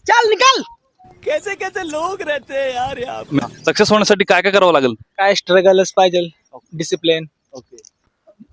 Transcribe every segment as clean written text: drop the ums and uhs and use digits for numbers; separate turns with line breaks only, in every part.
चल निकल.
कैसे कैसे लोग रहते हैं यार यहाँ पे.
सक्सेस होण्यासाठी काय काय करावं लागेल?
काय स्ट्रगलच पाहिजे, डिसिप्लिन.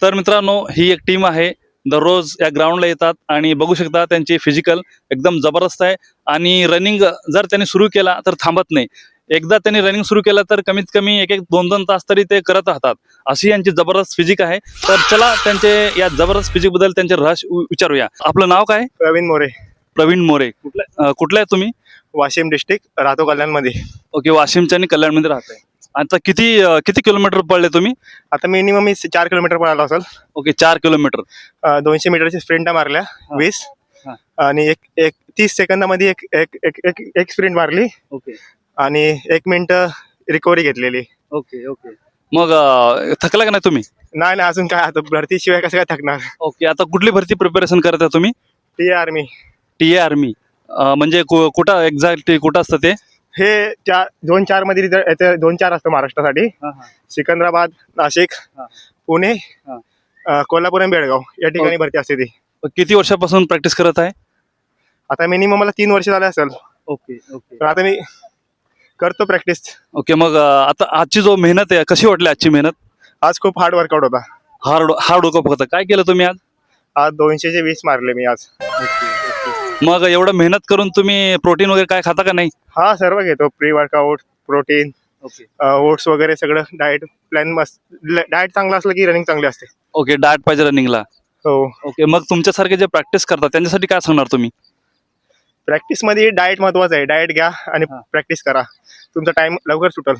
तर मित्रांनो, ही एक टीम आहे. दररोज या ग्राउंडला येतात आणि बघू शकता त्यांची फिजिकल एकदम जबरदस्त आहे. आणि रनिंग जर त्यांनी सुरू केला तर थांबत नाही. एकदा त्यांनी रनिंग सुरू केला तर कमीत कमी एक दोन दोन तास तरी ते करत राहतात. अशी यांची जबरदस्त फिजिक आहे. तर चला त्यांचे या जबरदस्त फिजिक बद्दल त्यांचे रहस्य विचारूया. आपलं नाव काय?
प्रवीण मोरे,
प्रवीण मोरे. कुठले आहे तुम्ही?
वाशिम डिस्ट्रिक्ट, राहतो कल्याणमध्ये.
ओके, वाशिमच्या आणि कल्याणमध्ये राहताय. आता किती किती किलोमीटर पडले तुम्ही?
आता मिनिमम मी 4 किलोमीटर पळालो असेल.
Okay, 4 kilometre.
200 मीटरची स्प्रिंट मारल्या 20
हा.
आणि एक 30 सेकंदामध्ये एक एक एक एक एक स्प्रिंट मारली
ओके
आणि 1 मिनिट रिकव्हरी घेतलेली.
Okay okay. मग थकला का नाही तुम्ही?
नाही अजून काय, आता भरतीशिवाय कसं काय थकणार.
ओके, आता कुठली भरती प्रिपरेशन करत आहे तुम्ही?
T army.
टीए आर्मी म्हणजे कुठं एक्झॅक्टली कुठं असतं ते?
हे 2-4 मध्ये 2-4 असतं महाराष्ट्रासाठी. सिकंदराबाद, नाशिक,
हा.
पुणे, कोल्हापूर आणि बेळगाव या ठिकाणी भरती असते ती.
किती वर्षापासून प्रॅक्टिस करत आहे?
आता मिनिमम मला 3 वर्ष झाले असेल.
ओके ओके
तर आता मी करतो प्रॅक्टिस.
ओके. मग आता आजची जो मेहनत आहे, कशी वाटली आजची मेहनत?
आज खूप हार्ड वर्कआउट होता.
हार्ड वर्कआउट फक्त. काय केलं तुम्ही आज?
आज 200चे 20 मारले मी आज.
मग एवढं मेहनत करून तुम्ही प्रोटीन वगैरे काय खाता का नाही?
हा, सर्व घेतो. Pre workout, protein,
okay
oats वगैरे सगळं. डाएट प्लॅन मस्त. डाएट चांगला असलं की रनिंग चांगली असते.
ओके, डाएट पाहिजे रनिंगला.
हो.
ओके, मग तुमच्यासारखे जे प्रॅक्टिस करतात त्यांच्यासाठी काय सांगणार तुम्ही?
प्रॅक्टिस मध्ये डाएट महत्वाचं आहे. डाएट घ्या आणि
हा.
प्रॅक्टिस करा, तुमचा टाइम लवकर सुटल.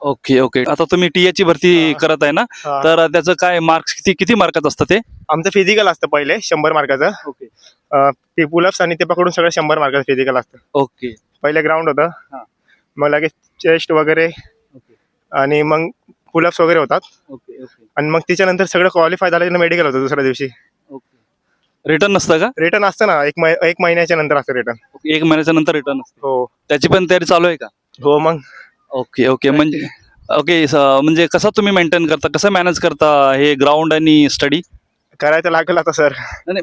Okay okay. आता तुम्ही टीएची भरती
हा.
करत आहे ना,
हा.
तर त्याचं काय मार्क्स किती किती मार्काचं असतं ते?
आमचं फिजिकल असतं पहिले 100 मार्काचं.
ओके
ते पुलअप्स आणि ते पकडून सगळं 100 मार्काचं फिजिकल असतं.
ओके
पहिले ग्राउंड होतं.
हा.
मग लगेच चेस्ट वगैरे
ओके
आणि मग पुलअप्स वगैरे होतात.
ओके ओके
आणि मग त्याच्यानंतर सगळं क्वालिफाय झालं मेडिकल होतं दुसऱ्या दिवशी.
ओके. रिटर्न नसतं का?
रिटर्न असतं ना, एक महिन्याच्या नंतर असतं रिटर्न.
ओके, 1 महिन्याच्या नंतर रिटर्न असतं.
हो
त्याची पण तयारी चालू आहे का?
हो. मग
ओके ओके. म्हणजे ओके, म्हणजे कसं तुम्ही मेंटेन करता, कसं मॅनेज करता हे ग्राउंड आणि स्टडी?
करायचं लागेल आता सर.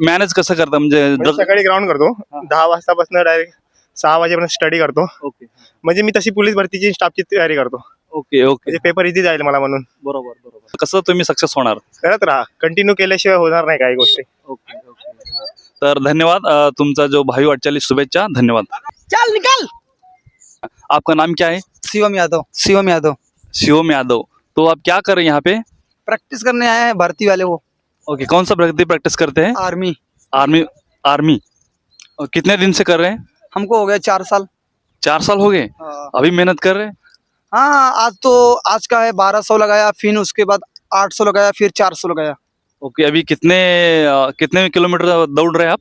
मॅनेज कसं करता म्हणजे?
सकाळी ग्राउंड करतो. 10 वाजतापासून डायरेक्ट 6 वाजेपर्यंत स्टडी करतो.
ओके
म्हणजे मी तशी पोलीस भरतीची स्टाफची तयारी करतो.
Okay okay.
म्हणजे पेपर इझी जाईल मला म्हणून.
बरोबर बरोबर. कसं तुम्ही सक्सेस होणार?
करत राहा, कंटिन्यू केल्याशिवाय होणार नाही काही गोष्टी.
Okay okay. तर धन्यवाद. तुमचा जो भाई वाटचाली शुभेच्छा. धन्यवाद.
चल निकल.
आपका नाम क्या है?
शिवम यादव. शिवम यादव.
शिवम यादव. तो आप क्या कर रहे हैं यहाँ पे?
प्रैक्टिस करने आए हैं भर्ती वाले वो.
ओके, कौन सा भर्ती प्रैक्टिस करते हैं?
आर्मी.
Army army. और कितने दिन से कर रहे हैं?
हमको हो गया 4 साल.
4 साल हो गए? अभी मेहनत कर रहे हैं?
हाँ, आज का है 1200 लगाया, फिर उसके बाद 800 लगाया, फिर 400 लगाया.
ओके, अभी कितने किलोमीटर दौड़ रहे हैं आप?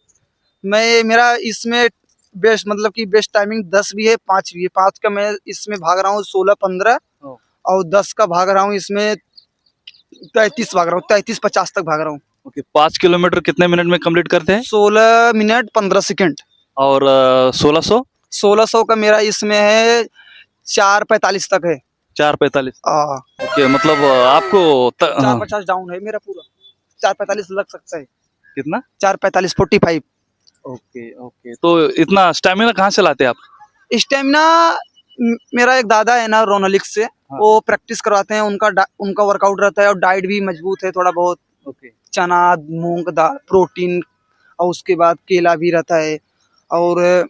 मेरा इसमें बेस्ट मतलब कि बेस्ट टाइमिंग 10 भी है, 5 भी है. 5 का मैं इसमें भाग रहा हूँ 16-15 और 10 का भाग रहा हूँ इसमें 33 भाग रहा हूँ, 33-50 तक भाग रहा हूँ.
ओके, 5 किलोमीटर कितने मिनट में कंप्लीट करते हैं?
16 मिनट 15 सेकंड.
और 1600?
1600 का मेरा इसमें है 4:45 तक है.
4:45.
हाँ,
ओके, मतलब आपको
4:50 डाउन है मेरा पूरा. 4:45 लग सकता है.
कितना?
4:45 45.
Okay okay. तो इतना स्टैमिना कहाँ से लाते हैं आप?
स्टेमिना मेरा एक दादा है ना रोनालिक्स से, वो प्रैक्टिस करवाते हैं. उनका वर्कआउट रहता है और डाइट भी मजबूत है थोड़ा बहुत.
ओके
चना, मूंग दाल, प्रोटीन और उसके बाद केला भी रहता है और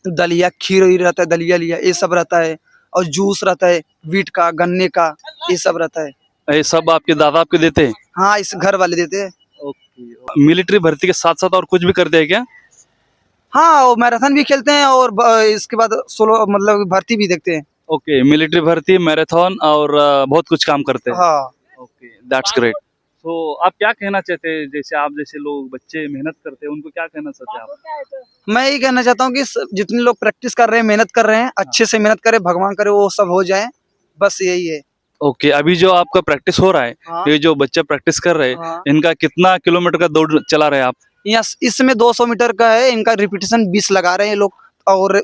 दलिया, खीर ही रहता है, दलिया लिया ये सब रहता है और जूस रहता है वीट का, गन्ने का, ये सब रहता है.
ये सब आपके दादा आपके देते हैं?
हाँ, इस घर वाले देते हैं.
ओके. मिलिट्री भर्ती के साथ साथ और कुछ भी करते हैं क्या?
हाँ, वो मैराथन भी खेलते हैं और इसके बाद सोलो मतलब भर्ती भी देखते हैं.
ओके, मिलिट्री भर्ती, मैराथन और बहुत कुछ काम करते हैं.
हाँ.
Okay, that's great. तो आप क्या कहना चाहते हैं, जैसे आप जैसे लोग बच्चे मेहनत करते हैं उनको क्या कहना चाहते हैं आप?
मैं ये कहना चाहता हूँ कि जितने लोग प्रैक्टिस कर रहे हैं, मेहनत कर रहे हैं, अच्छे से मेहनत करें, भगवान करे वो सब हो जाए, बस यही है.
ओके, अभी जो आपका प्रैक्टिस हो रहा है,
हाँ.
ये जो बच्चे प्रैक्टिस कर रहे हैं,
हाँ.
इनका कितना किलोमीटर का दौड़ चला रहे हैं आप?
यहाँ इसमें 200 मीटर का है, इनका रिपीटेशन 20 लगा रहे हैं ये लोग और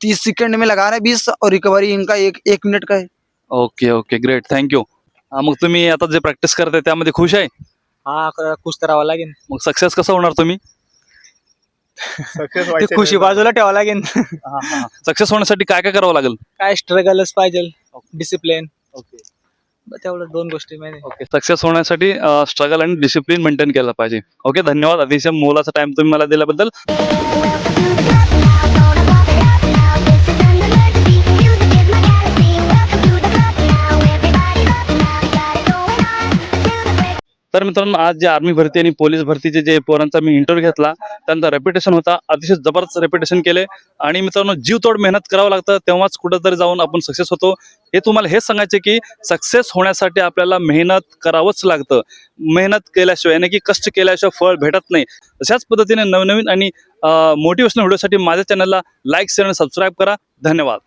30 सेकंड में लगा रहे हैं 20 और रिकवरी इनका 1 मिनट का है.
Okay okay, great, thank you. मग तुम्ही आता जे प्रॅक्टिस करताय त्यामध्ये खुश आहे?
हा खुश करावं लागेल.
मग सक्सेस कसं होणार तुम्ही?
सक्सेस
ते खुशी बाजूला ठेवावं लागेल.
सक्सेस होण्यासाठी काय काय करावं लागेल?
काय स्ट्रगलच पाहिजे, डिसिप्लिन. तेवढं 2 गोष्टी माहिती.
ओके, सक्सेस होण्यासाठी स्ट्रगल आणि डिसिप्लिन मेंटेन केलं पाहिजे. ओके, धन्यवाद. अतिशय मोलाचा टाइम तुम्ही मला दिल्याबद्दल. तर मित्रांनो, आज जे आर्मी भरती आणि पोलीस भरतीचे जे पोरांचा मी इंटरव्ह्यू घेतला, त्यांचा रेप्युटेशन होता, अतिशय जबरदस्त रेप्युटेशन केले. आणि मित्रांनो, जीवतोड मेहनत करावं लागतं, तेव्हाच कुठंतरी जाऊन आपण सक्सेस होतो. हे तुम्हाला हेच सांगायचे की सक्सेस होण्यासाठी आपल्याला मेहनत करावंच लागतं. मेहनत केल्याशिवाय यानी की कष्ट केल्याशिवाय फळ भेटत नाही. अशाच पद्धतीने नवनवीन आणि मोटिवेशनल व्हिडिओसाठी माझ्या चॅनलला लाईक, शेअर आणि सबस्क्राईब करा. धन्यवाद.